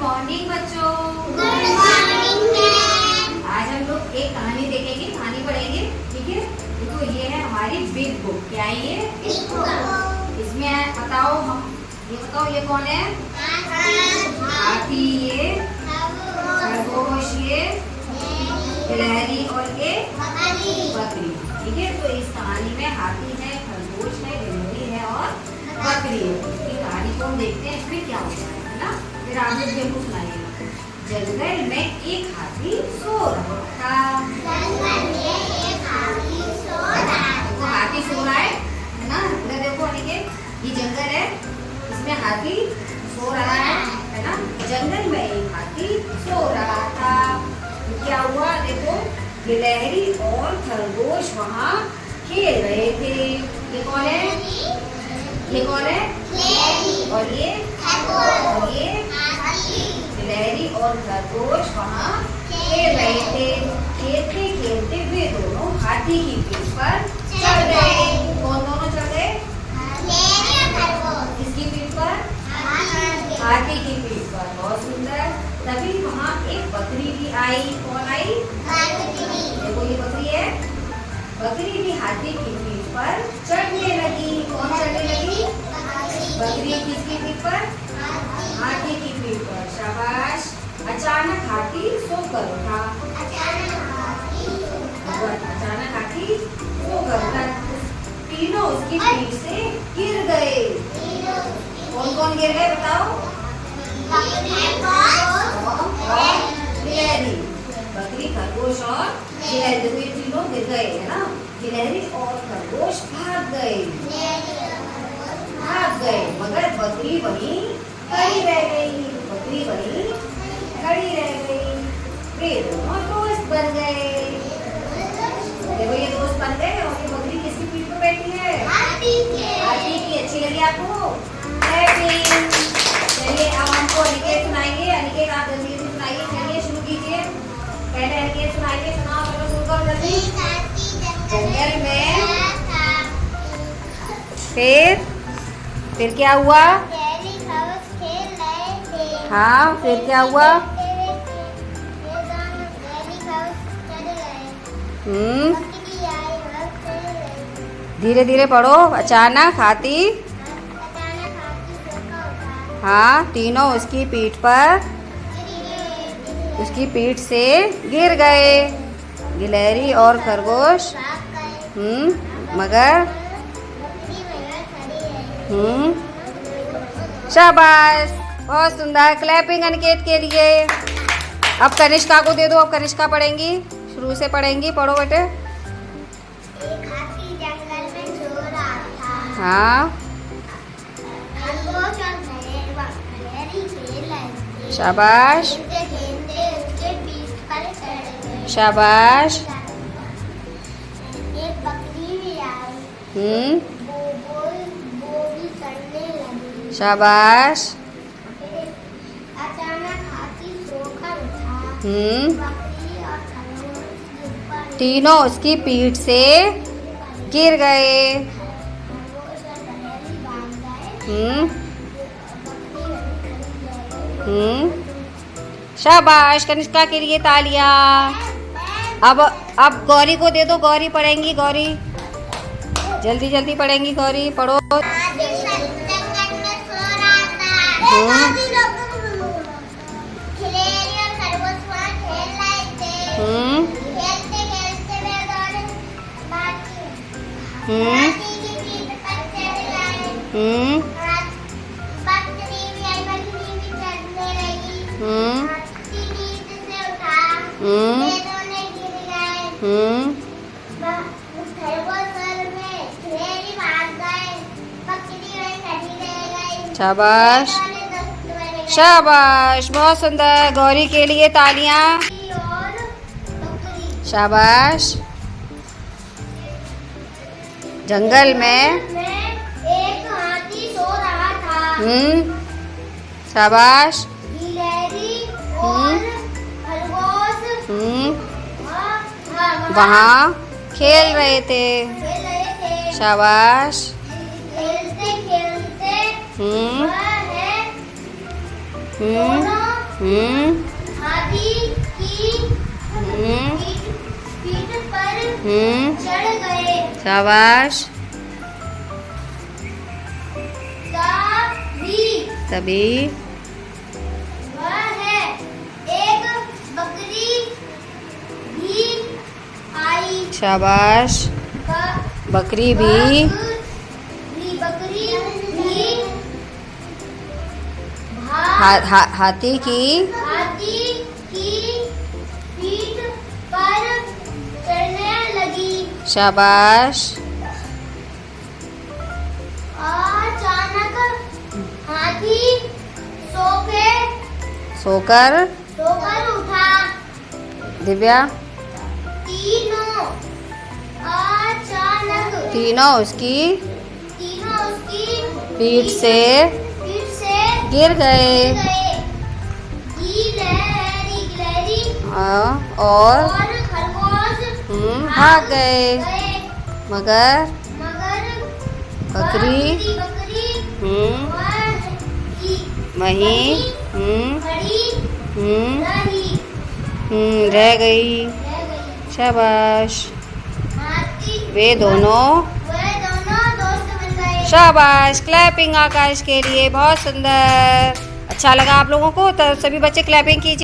Morning बच्चों। Good morning ma'am. आज हम लोग एक कहानी देखेंगे, कहानी पढ़ेंगे, ठीक है। देखो ये है हमारी बिग बुक। क्या है ये? इसमें बताओ, ये बताओ ये कौन है? हाथी, ये खरगोश, ये गिलहरी और ये बकरी, ठीक है। तो इस कहानी में हाथी है, खरगोश है, गिलहरी है और बकरी है। इसकी कहानी को हम देखते हैं, फिर क्या होता है ना। फिर आप लोग जरूर सुनाइएगा। जंगल में एक हाथी सो रहा था। तो हाथी सो रहा है ना। इधर देखो अनिकेत, ये जंगल है, इसमें हाथी सो रहा है ना। जंगल में एक हाथी सो रहा था। तो क्या हुआ देखो, गिलहरी और खरगोश वहाँ खेल रहे थे। ये कौन है? ये कौन है? और ये गिलहरी और खरगोश वहाँ खेल रहे थे। खेलते खेलते वे दोनों हाथी की पीठ पर चढ़ गए। कौन दोनों चढ़ गए? किसकी पीठ पर? हाथी की पीठ पर। बहुत सुंदर। तभी वहाँ एक बकरी भी आई। कौन आई? देखो ये बकरी है। बकरी भी हाथी की पीठ पर चढ़ने लगी। कौन चढ़ने लगी? बकरी किसकी पीठ पर? हाथी की पीठ पर। शाबाश। अचानक हाथी सोकर उठा। अचानक हाथी सोकर उठा। तीनों उसकी पीठ से गिर गए। कौन कौन गिर गए बताओ? गिलहरी, बकरी, खरगोश और गिलहरी। देखो ये तीनों गिर गए है ना। गिलहरी और खरगोश भाग गए, मगर बकरी वहीं खड़ी रह गई। बकरी वहीं खड़ी रह गई। वे दोनों दोस्त बन गए। देखो ये दोस्त बन गए। और ये बकरी किसकी पीठ पर बैठी है? हाथी की। अच्छी लगी आपको? चलिए अब हमको अनिकेत सुनाएंगे। अनिकेत आप जल्दी से सुनाइए। चलिए शुरू कीजिए। पहले अनिकेत सुनाइए। सुनाओ, चलो शुरू करो जल्दी। जंगल में फिर क्या हुआ? हाँ, फिर क्या हुआ? धीरे धीरे पढ़ो। अचानक हाथी, हाँ, तीनों उसकी पीठ से गिर गए। गिलहरी और खरगोश मगर शाबाश। बहुत सुंदर। क्लैपिंग अनिकेत के लिए। अब कनिष्का को दे दो। अब कनिष्का पढ़ेंगी, शुरू से पढ़ेंगी। पढ़ो बेटे। एक हाथी जंगल में सो रहा था। हाँ, खरगोश और गिलहरी खेल रहे थे। शाबाश खेलते उसके पीठ पर चढ़ गए। शाबाश। एक बकरी भी आई। वो भी चढ़ने लगी। शाबाश। अचानक हाथी सोकर उठा। बकरी और खरगोश ऊपर। तीनों उसकी पीठ से गिर गए। खरगोश और गिलहरी भाग गए। बकरी वहीं खड़ी रह गई। शाबाश। कनिष्का के लिए तालियां। अब गौरी को दे दो। गौरी पढ़ेंगी। गौरी जल्दी जल्दी पढ़ेंगी। गौरी पढ़ो। हाथी जंगल में सो रहा था। गिलहरी और खरगोश वहाँ खेल रहे थे। खेलते खेलते वे दोनों हाथी की पीठ पर चढ़ गए। बकरी भी आई। बकरी भी चढ़ने लगी। हाथी नींद से उठा। वे दोनों गिर गए। खरगोश और गिलहरी भाग गए। बकरी वहीं खड़ी रह गई। शाबाश वे दोनों दोस्त बन गए। शाबाश। बहुत सुंदर। गौरी के लिए तालियां। और बकरी। शाबाश। जंगल में एक हाथी सो रहा था। शाबाश। गिलहरी और खरगोश वहाँ खेल रहे थे। शाबाश। खेलते खेलते दोनों हाथी की पीठ पर चढ़ गए। शाबाश। तभी वह है एक बकरी भी आई। शाबाश। बकरी भी हाथी की पीठ पर चढ़ने लगी। शाबाश। अचानक हाथी सोकर उठा। दिव्या तीनों उसकी उसकी पीठ से गिर गए। गिलहरी और खरगोश भाग गए। मगर बकरी वहीं रह गई। शाबाश। वे दोनों दोस्त बन गए। शाबाश। क्लैपिंग आकाश के लिए, बहुत सुंदर। अच्छा लगा आप लोगों को? तो सभी बच्चे क्लैपिंग कीजिए।